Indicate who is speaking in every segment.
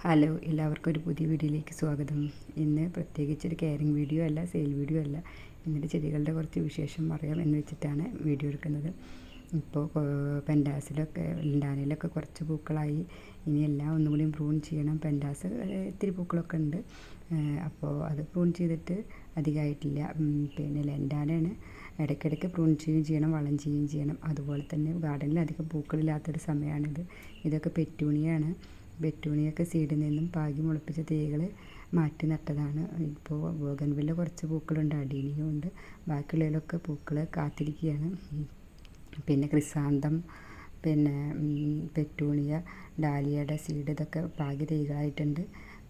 Speaker 1: Hello, എല്ലാവർക്കും ഒരു പുതിയ വീഡിയോയിലേക്ക് സ്വാഗതം. ഇന്ന് പ്രത്യേകിച്ചൊരു കെയറിങ് വീഡിയോ അല്ല, സെയിൽ വീഡിയോ അല്ല. എന്നിട്ട് ചെടികളുടെ കുറച്ച് വിശേഷം പറയാം എന്ന് വെച്ചിട്ടാണ് വീഡിയോ എടുക്കുന്നത്. ഇപ്പോൾ പെൻഡാസിലൊക്കെ ലിൻഡാനയിലൊക്കെ കുറച്ച് പൂക്കളായി. ഇനി എല്ലാം ഒന്നും കൂടി പ്രൂൺ ചെയ്യണം. പെൻഡാസ് ഇത്തിരി പൂക്കളൊക്കെ ഉണ്ട്. അപ്പോൾ അത് പ്രൂൺ ചെയ്തിട്ട് അധികമായിട്ടില്ല. പിന്നെ ലെൻഡാനയാണ് ഇടയ്ക്കിടയ്ക്ക് പ്രൂൺ ചെയ്യുകയും ചെയ്യണം, വളം ചെയ്യുകയും ചെയ്യണം. അതുപോലെ തന്നെ ഗാർഡനിൽ അധികം പൂക്കളില്ലാത്തൊരു സമയമാണിത്. ഇതൊക്കെ പെറ്റൂണിയാണ്. പെറ്റൂണിയൊക്കെ സീഡിൽ നിന്നും പാകി മുളപ്പിച്ച തൈകൾ മാറ്റി നട്ടതാണ്. ഇപ്പോൾ ബോഗൺവില്ല കുറച്ച് പൂക്കളുണ്ട്, അടീനിയും ഉണ്ട്. ബാക്കിയുള്ളതിലൊക്കെ പൂക്കൾ കാത്തിരിക്കുകയാണ്. പിന്നെ ക്രിസാന്തം, പിന്നെ പെറ്റൂണിയ, ഡാലിയയുടെ സീഡ് ഇതൊക്കെ പാകി തൈകളായിട്ടുണ്ട്.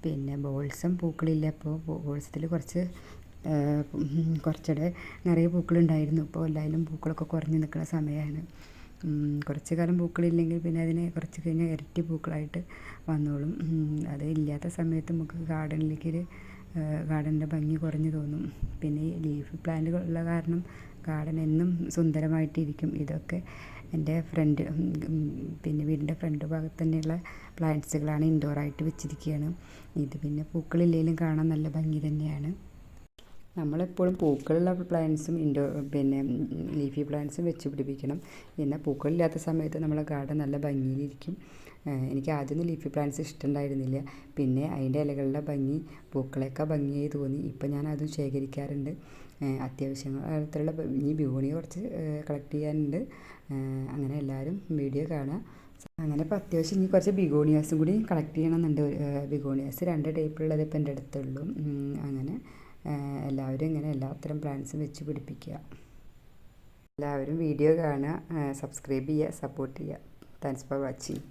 Speaker 1: പിന്നെ ബോൾസം പൂക്കളില്ല. ഇപ്പോൾ ബോൾസത്തിൽ കുറച്ചുകൂടെ നിറയെ പൂക്കളുണ്ടായിരുന്നു. ഇപ്പോൾ എല്ലാവരും പൂക്കളൊക്കെ കുറഞ്ഞ് നിൽക്കുന്ന സമയമാണ്. കുറച്ച് കാലം പൂക്കളില്ലെങ്കിൽ പിന്നെ അതിനെ കുറച്ച് കഴിഞ്ഞാൽ ഇരട്ടി പൂക്കളായിട്ട് വന്നോളും. അത് ഇല്ലാത്ത സമയത്ത് നമുക്ക് ഗാർഡനിൻ്റെ ഭംഗി കുറഞ്ഞു തോന്നും. പിന്നെ ഈ ലീഫ് പ്ലാന്റുകളുള്ള കാരണം ഗാർഡൻ എന്നും സുന്ദരമായിട്ടിരിക്കും. ഇതൊക്കെ എൻ്റെ പിന്നെ വീടിൻ്റെ ഫ്രണ്ട് ഭാഗത്ത് തന്നെയുള്ള പ്ലാന്റ്സുകളാണ്, ഇൻഡോറായിട്ട് വെച്ചിരിക്കുകയാണ്. ഇത് പിന്നെ പൂക്കളില്ലെങ്കിലും കാണാൻ നല്ല ഭംഗി തന്നെയാണ്. നമ്മളെപ്പോഴും പൂക്കളുള്ള പ്ലാന്റ്സും പിന്നെ ലീഫി പ്ലാന്റ്സും വെച്ച് പിടിപ്പിക്കണം. എന്നാൽ പൂക്കളില്ലാത്ത സമയത്ത് നമ്മളെ ഗാർഡൻ നല്ല ഭംഗിയിലിരിക്കും. എനിക്ക് ആദ്യമൊന്നും ലീഫി പ്ലാന്റ്സ് ഇഷ്ടമുണ്ടായിരുന്നില്ല. പിന്നെ അതിൻ്റെ ഇലകളുടെ ഭംഗി പൂക്കളേക്കാൾ ഭംഗിയായി തോന്നി. ഇപ്പം ഞാൻ അതും ശേഖരിക്കാറുണ്ട്. അത്യാവശ്യത്തിലുള്ള ഈ ബിഗോണിയ കുറച്ച് കളക്ട് ചെയ്യാനുണ്ട്. അങ്ങനെ എല്ലാവരും വീഡിയോ കാണുക. അങ്ങനെ ഇപ്പോൾ അത്യാവശ്യം ഇനി കുറച്ച് ബിഗോണിയാസും കൂടി കളക്ട് ചെയ്യണമെന്നുണ്ട്. ബിഗോണിയാസ് 2 ടൈപ്പിലുള്ളത് ഇപ്പോൾ എൻ്റെ അടുത്തുള്ളൂ. അങ്ങനെ എല്ലാവരും ഇങ്ങനെ എല്ലാത്തരം പ്ലാന്റ്സും വെച്ച് പിടിപ്പിക്കുക. എല്ലാവരും വീഡിയോ കാണുക, സബ്സ്ക്രൈബ് ചെയ്യുക, സപ്പോർട്ട് ചെയ്യുക. Thanks for watching.